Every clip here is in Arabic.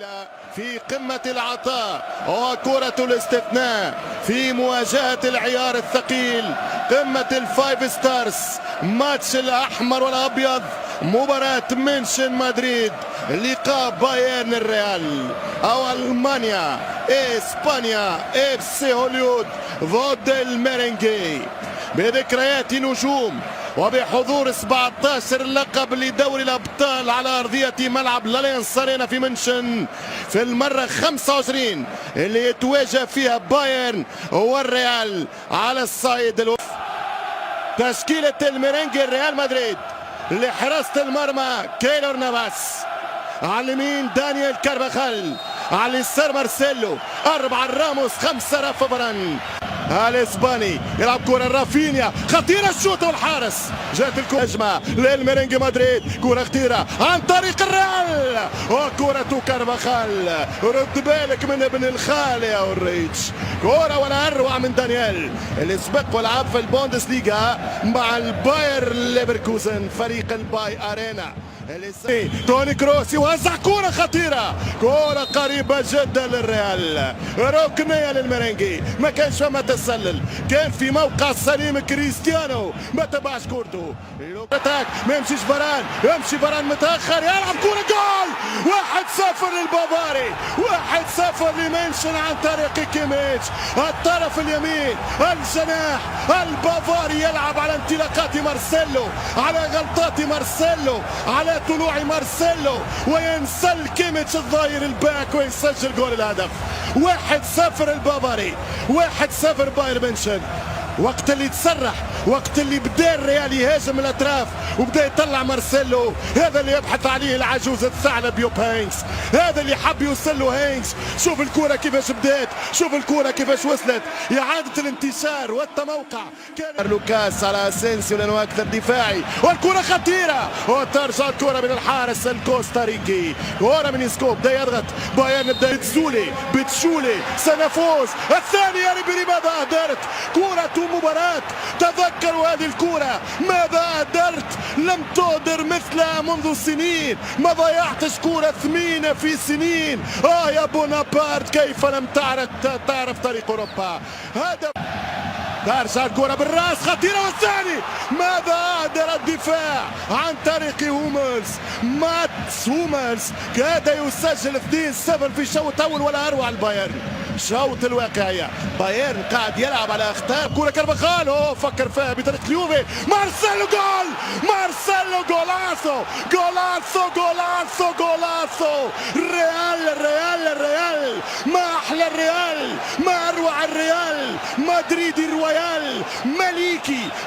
الليلة في قمة العطاء وكرة الاستثناء في مواجهة العيار الثقيل، قمة الفايف ستارز، ماتش الأحمر والأبيض، مباراة منشن مدريد، لقاء بايرن الريال أو ألمانيا إسبانيا اف سي هوليود ضد الميرينجي، بذكريات نجوم وبحضور 17 لقب لدوري الأبطال على أرضية ملعب الأليانز أرينا في منشن في المرة 25 اللي يتواجه فيها بايرن والريال على الصعيد تشكيلة الميرينجي ريال مدريد: لحراسة المرمى كيلور نافاس، على اليمين دانيال كارفاخال، على اليسار مارسيلو، 4 راموس، 5 رافا فاران. الاسباني يلعب كرة رافينيا خطيرة، الشوط والحارس، جات الكرة هجمة للميرينجي مدريد، كرة خطيرة عن طريق الريال وكرة كارفاخال، رد بالك من ابن الخال يا وريتش، كرة ولا اروع من دانيال اللي سبق ولعب في البوندسليغا مع الباير ليفركوزن فريق الباي ارينا. توني كروس يوزع كرة خطيرة، كرة قريبة جدا للريال، ركنية للميرينجي، ما كانش فما تسلل، كان في موقع سليم كريستيانو ما تبعش كورته، ما يمشيش فاران، يمشي فاران متأخر، يلعب كرة جول، 1-0 للبافاري، 1-0 لمنشن عن طريق كيميتش، الطرف اليمين، الجناح البافاري يلعب على انطلاقات مارسيلو، على غلطات مارسيلو، على طلوع مارسيلو، وينسل كيميتش الظاهر الباك ويسجل جول الهدف. 1-0 البافاري، 1-0 بايرن منشن. وقت اللي تسرح، وقت اللي بدا الريال يهاجم الاطراف وبدا يطلع مارسيلو، هذا اللي يبحث عليه العجوز الثعلب يوب هينكس، هذا اللي حب يوصل له هينكس. شوف الكرة كيفاش بدات، شوف الكرة كيفاش وصلت، إعادة الانتشار والتموقع كان لوكاس على اسينسيو لانه اكثر دفاعي، والكرة خطيرة وترجع الكرة من الحارس الكوستاريكي، كرة من اسكو بدا يضغط بايرن، بدا بتشولي سنفوز الثاني يا ريبيري، ماذا اهدرت كرة مباراة، تذكروا هذه الكرة، ماذا أهدرت، لم تهدر مثلها منذ سنين، ما ضيعتش كرة ثمينة في سنين، يا بونابرت كيف لم تعرف طريق أوروبا. هذا ترجع الكرة بالراس خطيرة، والثاني ماذا أهدر الدفاع عن طريق هوملز، ماتس هوملز كاد يسجل 2-0 في الشوط الأول ولا أروع البايرن. شوط الواقعية بايرن قاعد يلعب على اخطاء، كرة كارفاخال فكر فيها بطريقة اليوفي، مارسيلو جول، مارسيلو جولاسو جولاسو جولاسو جولاسو، الريال ما احلى الريال، ما اروع الريال، مدريدي الرويال،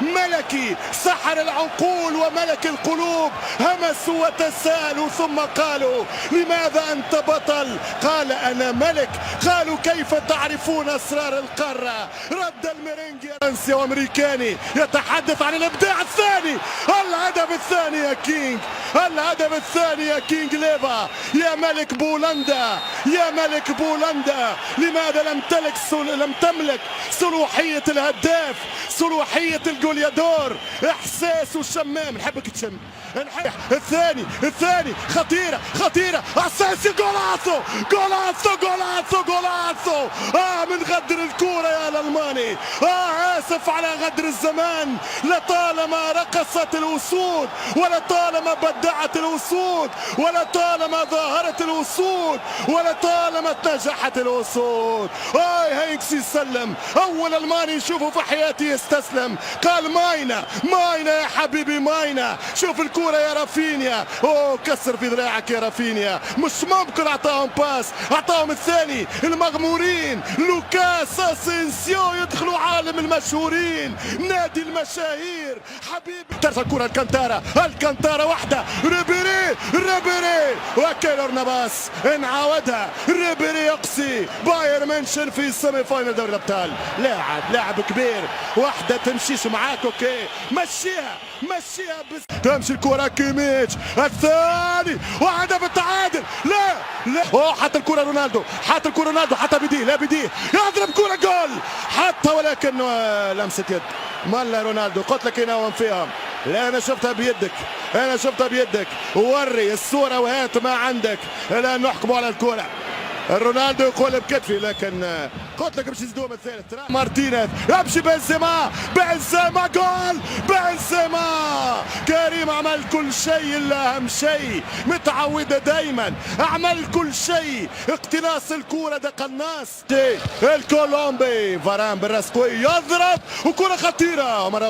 ملكي سحر العقول وملك القلوب، همسوا وتسالوا ثم قالوا لماذا انت بطل؟ قال انا ملك، قالوا كيف تعرفون اسرار القاره؟ رد الميرينجي فرنسي وامريكاني يتحدث عن الابداع الثاني، الهدف الثاني يا كينج، الهدف الثاني يا كينج ليفا، يا ملك بولندا، يا ملك بولندا، لماذا لم تملك صلوحيه الهداف، صلوحيه الجوليادور، احساس الشمام، نحبك تشم، الثاني خطيره اساسي، جولاسو من غدر الكرة يا الألماني، آسف على غدر الزمان، لطالما رقصت الأسود، ولطالما بدعت الأسود، ولطالما ظاهرت الأسود، ولطالما نجحت الأسود. هينكس يسلم، أول ألماني نشوفه في حياتي يستسلم، قال ماينا يا حبيبي ماينا. شوف الكرة يا رافينيا، كسر في ذراعك يا رافينيا، مش ممكن أعطاهم باس، أعطاهم الثاني المغمورين، لوكاس اسينسيو يدخلوا عالم المشهورين، نادي المشاهير حبيبي. ترجع الكرة الكانتارا واحدة، ريبيري وكيلور نافاس نعاودها، ريبيري يقصي بايرن منشن في السيمي فاينل دوري الابطال، لاعب كبير، واحدة تمشيش معاك اوكي، مشيها بس تمشي الكرة كيميتش الثاني وهدف التعادل، لا حتى الكرة رونالدو، حتى بديه يضرب كرة جول، حتى ولكن لمسة يد مالا رونالدو، قلت لك يناوم فيها لا انا شفتها بيدك، انا شفتها بيدك، وري الصورة وهات ما عندك، لا نحكموا على الكرة. رونالدو يقول بكتفي، لكن قلت لك باش يزيدوهم الثالث. مارتينيز يمشي بنزيما، بنزيما جول، بنزيما كريم عمل كل شيء الا اهم شيء، متعودة دايما عمل كل شيء، اقتناص الكرة ده قناص. الكولومبي فاران بالراس قوي يضرب وكرة خطيرة مرة